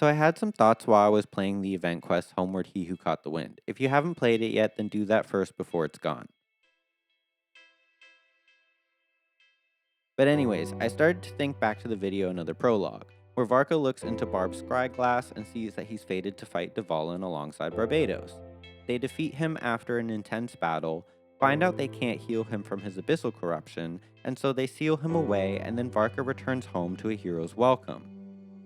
So I had some thoughts while I was playing the event quest Homeward He Who Caught the Wind. If you haven't played it yet, then do that first before it's gone. But anyways, I started to think back to the video Another Prologue, where Varka looks into Barb's scryglass and sees that he's fated to fight Dvalin alongside Barbados. They defeat him after an intense battle, find out they can't heal him from his abyssal corruption, and so they seal him away, and then Varka returns home to a hero's welcome.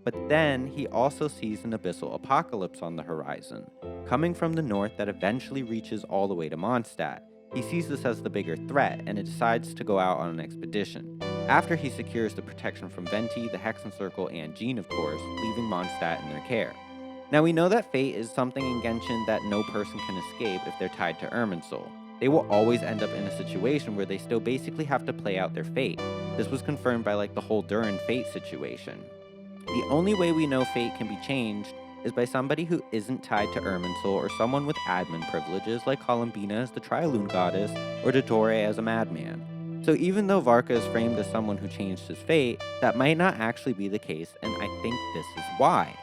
But then he also sees an abyssal apocalypse on the horizon, coming from the north that eventually reaches all the way to Mondstadt. He sees this as the bigger threat and decides to go out on an expedition. After he secures the protection from Venti, the Hexen Circle, and Jean, of course, leaving Mondstadt in their care. Now we know that fate is something in Genshin that no person can escape if they're tied to Irminsul. They will always end up in a situation where they still basically have to play out their fate. This was confirmed by the whole Durin fate situation. The only way we know fate can be changed is by somebody who isn't tied to Irminsul or someone with admin privileges like Columbina as the Trilune Goddess or Dodore as a madman. So even though Varka is framed as someone who changed his fate, that might not actually be the case, and I think this is why.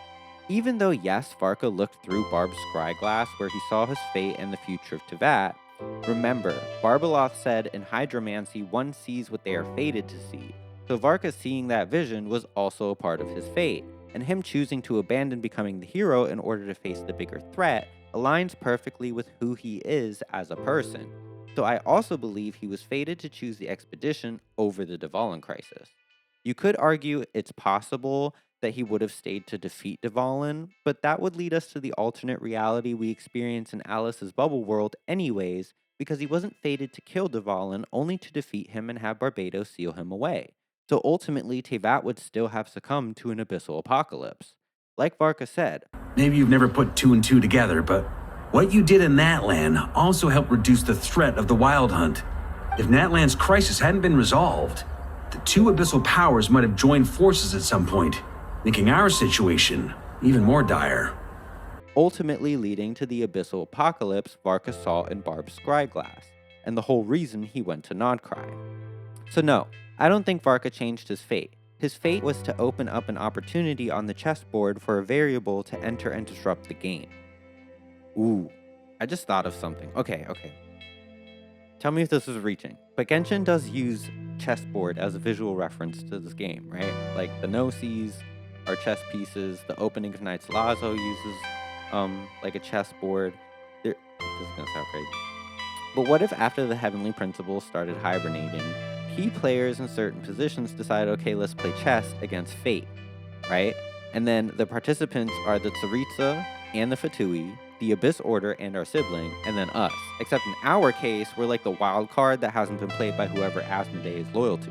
Even though yes, Varka looked through Barb's scryglass where he saw his fate and the future of Teyvat, remember, Barbeloth said in Hydromancy one sees what they are fated to see. So Varka seeing that vision was also a part of his fate, and him choosing to abandon becoming the hero in order to face the bigger threat aligns perfectly with who he is as a person. So I also believe he was fated to choose the expedition over the Dvalin crisis. You could argue it's possible that he would have stayed to defeat Dvalin, but that would lead us to the alternate reality we experience in Alice's bubble world anyways, because he wasn't fated to kill Dvalin only to defeat him and have Barbados seal him away. So ultimately, Teyvat would still have succumbed to an abyssal apocalypse. Like Varka said, maybe you've never put two and two together, but what you did in Natlan also helped reduce the threat of the Wild Hunt. If Natlan's crisis hadn't been resolved, the two abyssal powers might have joined forces at some point, making our situation even more dire. Ultimately leading to the abyssal apocalypse Varka saw in Barb's scryglass, and the whole reason he went to Nodcry. So no, I don't think Varka changed his fate. His fate was to open up an opportunity on the chessboard for a variable to enter and disrupt the game. Ooh, I just thought of something. Okay. Tell me if this is reaching. But Genshin does use chessboard as a visual reference to this game, right? Like the Gnosis are chess pieces. The opening of Knights Lazo uses like a chessboard. This is gonna sound crazy. But what if after the Heavenly Principles started hibernating, key players in certain positions decide, okay, let's play chess against fate, right? And then the participants are the Tsaritsa and the Fatui, the Abyss Order and our sibling, and then us. Except in our case, we're like the wild card that hasn't been played by whoever Asmodee is loyal to.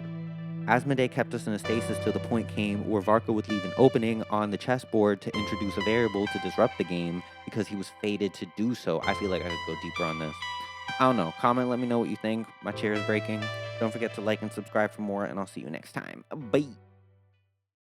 Asmodee kept us in a stasis till the point came where Varka would leave an opening on the chessboard to introduce a variable to disrupt the game because he was fated to do so. I feel like I could go deeper on this. I don't know. Comment, let me know what you think. My chair is breaking. Don't forget to like and subscribe for more, and I'll see you next time. Bye.